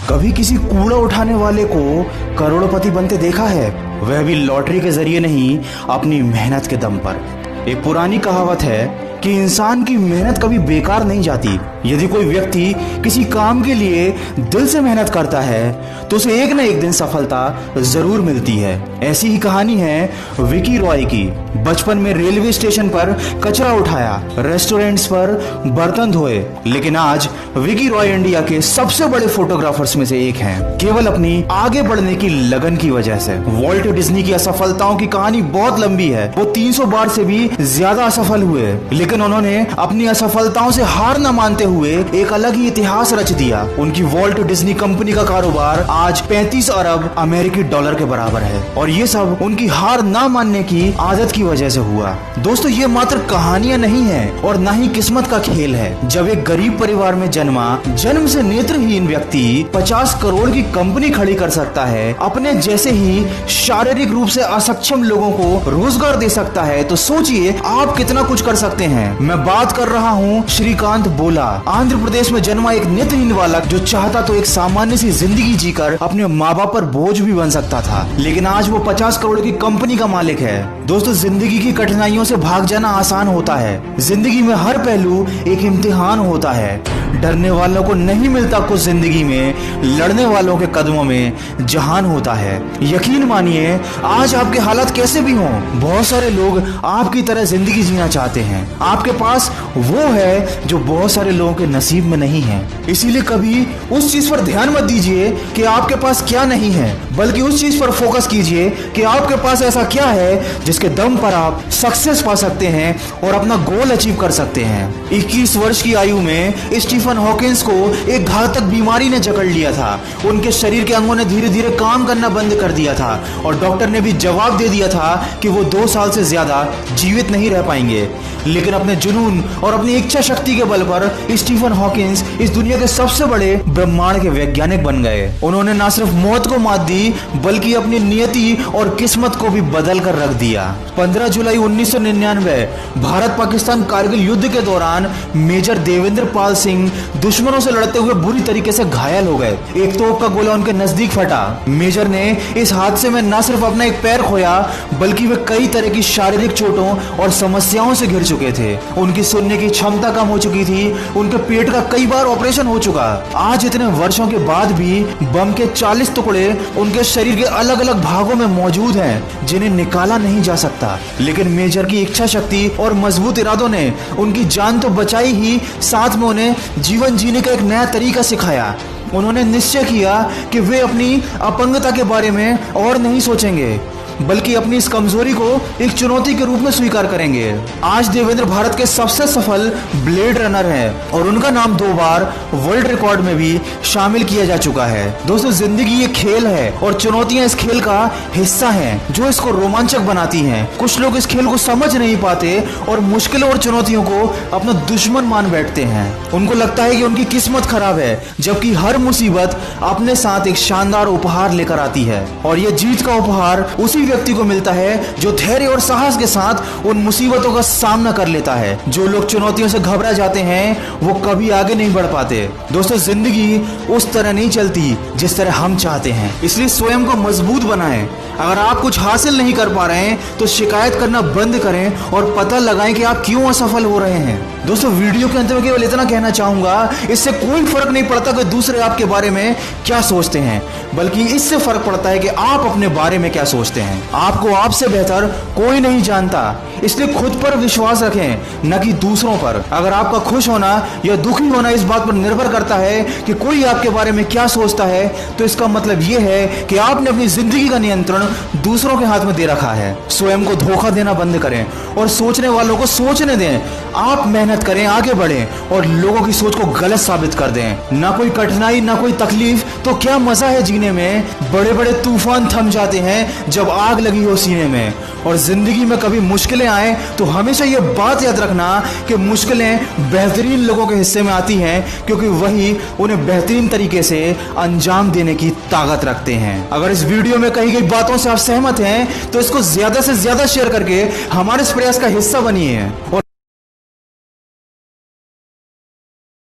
कभी किसी कूड़ा उठाने वाले को करोड़पति बनते देखा है? वह भी लॉटरी के जरिए नहीं, अपनी मेहनत के दम पर। एक पुरानी कहावत है कि इंसान की मेहनत कभी बेकार नहीं जाती। यदि कोई व्यक्ति किसी काम के लिए दिल से मेहनत करता है तो उसे एक न एक दिन सफलता जरूर मिलती है। ऐसी ही कहानी है विकी रॉय की। बचपन में रेलवे स्टेशन पर कचरा उठाया, रेस्टोरेंट्स पर बर्तन धोए, लेकिन आज विकी रॉय इंडिया के सबसे बड़े फोटोग्राफर्स में से एक हैं, केवल अपनी आगे बढ़ने की लगन की वजह से। वॉल्ट डिज्नी की असफलताओं की कहानी बहुत लंबी है। वो 300 बार से भी ज्यादा असफल हुए, लेकिन उन्होंने अपनी असफलताओं से हार न मानते हुए एक अलग ही इतिहास रच दिया। उनकी वॉल्ट डिज्नी कंपनी का कारोबार आज 35 अरब अमेरिकी डॉलर के बराबर है, और ये सब उनकी हार न मानने की आदत की वजह से हुआ। दोस्तों, ये मात्र कहानियां नहीं है और न ही किस्मत का खेल है। जब एक गरीब परिवार में जन्मा, जन्म से नेत्रहीन व्यक्ति 50 करोड़ की कंपनी खड़ी कर सकता है, अपने जैसे ही शारीरिक रूप से असक्षम लोगों को रोजगार दे सकता है, तो सोचिए आप कितना कुछ कर सकते हैं। मैं बात कर रहा हूँ श्रीकांत बोला, आंध्र प्रदेश में जन्मा एक नेत्रहीन बालक जो चाहता तो एक सामान्य सी जिंदगी जीकर अपने माँ बाप पर बोझ भी बन सकता था, लेकिन आज वो 50 करोड़ की कंपनी का मालिक है। दोस्तों, जिंदगी की कठिनाइयों से भाग जाना आसान होता है। जिंदगी में हर पहलू एक इम्तिहान होता है। डरने वालों को नहीं मिलता कुछ जिंदगी में, लड़ने वालों के कदमों में जहान होता है। यकीन मानिए, आज आपके हालात कैसे भी हों, बहुत सारे लोग आपकी तरह जिंदगी जीना चाहते हैं। आपके पास वो है जो बहुत सारे लोगों के नसीब में नहीं है। इसीलिए कभी उस चीज पर ध्यान मत दीजिए कि आपके पास क्या नहीं है, बल्कि उस चीज पर फोकस कीजिए कि आपके पास ऐसा क्या है जिसके दम पर आप सक्सेस पा सकते हैं और अपना गोल अचीव कर सकते हैं। 21 वर्ष की आयु में स्टीफन हॉकिंस को एक घातक बीमारी ने जकड़ लिया था। उनके शरीर के अंगों ने धीरे धीरे काम करना बंद कर दिया था, और डॉक्टर ने भी जवाब दे दिया था कि वो 2 साल से ज्यादा जीवित नहीं रह पाएंगे। लेकिन अपने जुनून और अपनी इच्छा शक्ति के बल पर स्टीफन हॉकिंस इस दुनिया के सबसे बड़े ब्रह्मांड के वैज्ञानिक बन गए। उन्होंने न सिर्फ मौत को मात दी, बल्कि अपनी नियति और किस्मत को भी बदल कर रख दिया। 15 जुलाई 1999 भारत पाकिस्तान कारगिल युद्ध के दौरान मेजर देवेंद्र पाल सिंह दुश्मनों से लड़ते हुए बुरी तरीके से घायल हो गए। एक तोप का गोला उनके नजदीक फटा। मेजर ने इस हादसे में न सिर्फ अपना एक पैर खोया, बल्कि वे कई तरह की शारीरिक चोटों और समस्याओं से घिर चुके थे। उनकी सुनने की क्षमता कम हो चुकी थी। उनके पेट का कई बार ऑपरेशन हो चुका। आज इतने वर्षों के बाद भी बम के 40 टुकड़े उनके शरीर के अलग अलग भागों में मौजूद हैं, जिन्हें निकाला नहीं जा सकता। लेकिन मेजर की इच्छा शक्ति और मजबूत इरादों ने उनकी जान तो बचाई ही, साथ में उन्हें जीवन जीने का एक नया तरीका सिखाया। उन्होंने निश्चय किया कि वे अपनी अपंगता के बारे में और नहीं सोचेंगे, बल्कि अपनी इस कमजोरी को एक चुनौती के रूप में स्वीकार करेंगे। आज देवेंद्र भारत के सबसे सफल ब्लेड रनर हैं, और उनका नाम 2 बार वर्ल्ड रिकॉर्ड में भी शामिल किया जा चुका है। दोस्तों, जिंदगी एक खेल है और चुनौतियां इस खेल का हिस्सा हैं, जो इसको रोमांचक बनाती हैं। कुछ लोग इस खेल को समझ नहीं पाते और मुश्किलों और चुनौतियों को अपना दुश्मन मान बैठते हैं। उनको लगता है कि उनकी किस्मत खराब है, जबकि हर मुसीबत अपने साथ एक शानदार उपहार लेकर आती है, और यह जीत का उपहार उसी व्यक्ति को मिलता है जो धैर्य और साहस के साथ उन मुसीबतों का सामना कर लेता है। जो लोग चुनौतियों से घबरा जाते हैं, वो कभी आगे नहीं बढ़ पाते। दोस्तों, जिंदगी उस तरह नहीं चलती जिस तरह हम चाहते हैं, इसलिए स्वयं को मजबूत बनाएं। अगर आप कुछ हासिल नहीं कर पा रहे हैं तो शिकायत करना बंद करें और पता लगाएं कि आप क्यों असफल हो रहे हैं। दोस्तों, वीडियो के अंत में केवल इतना कहना चाहूंगा, इससे कोई फर्क नहीं पड़ता कि दूसरे आपके बारे में क्या सोचते हैं, बल्कि इससे फर्क पड़ता है कि आप अपने बारे में क्या सोचते हैं। आपको आपसे बेहतर कोई नहीं जानता, इसलिए खुद पर विश्वास रखें, न कि दूसरों पर। अगर आपका खुश होना या दुखी होना इस बात पर निर्भर करता है कि कोई आपके बारे में क्या सोचता है, तो इसका मतलब यह है कि आपने अपनी जिंदगी का नियंत्रण दूसरों के हाथ में दे रखा है। स्वयं को धोखा देना बंद करें और सोचने वालों को सोचने दें। आप मेहनत करें, आगे बढ़ें और लोगों की सोच को गलत साबित कर दें। ना कोई कठिनाई, ना कोई तकलीफ, तो क्या मजा है जीने में। बड़े बड़े तूफान थम जाते हैं जब आग लगी हो सीने में। और जिंदगी में कभी मुश्किलें आए तो हमेशा ये बात याद रखना कि मुश्किलें बेहतरीन लोगों के हिस्से में आती हैं, क्योंकि वही उन्हें बेहतरीन तरीके से अंजाम देने की ताकत रखते हैं। अगर इस वीडियो में कही गई बातों से आप सहमत हैं तो इसको ज्यादा से ज्यादा शेयर करके हमारे इस प्रयास का हिस्सा बनिए। और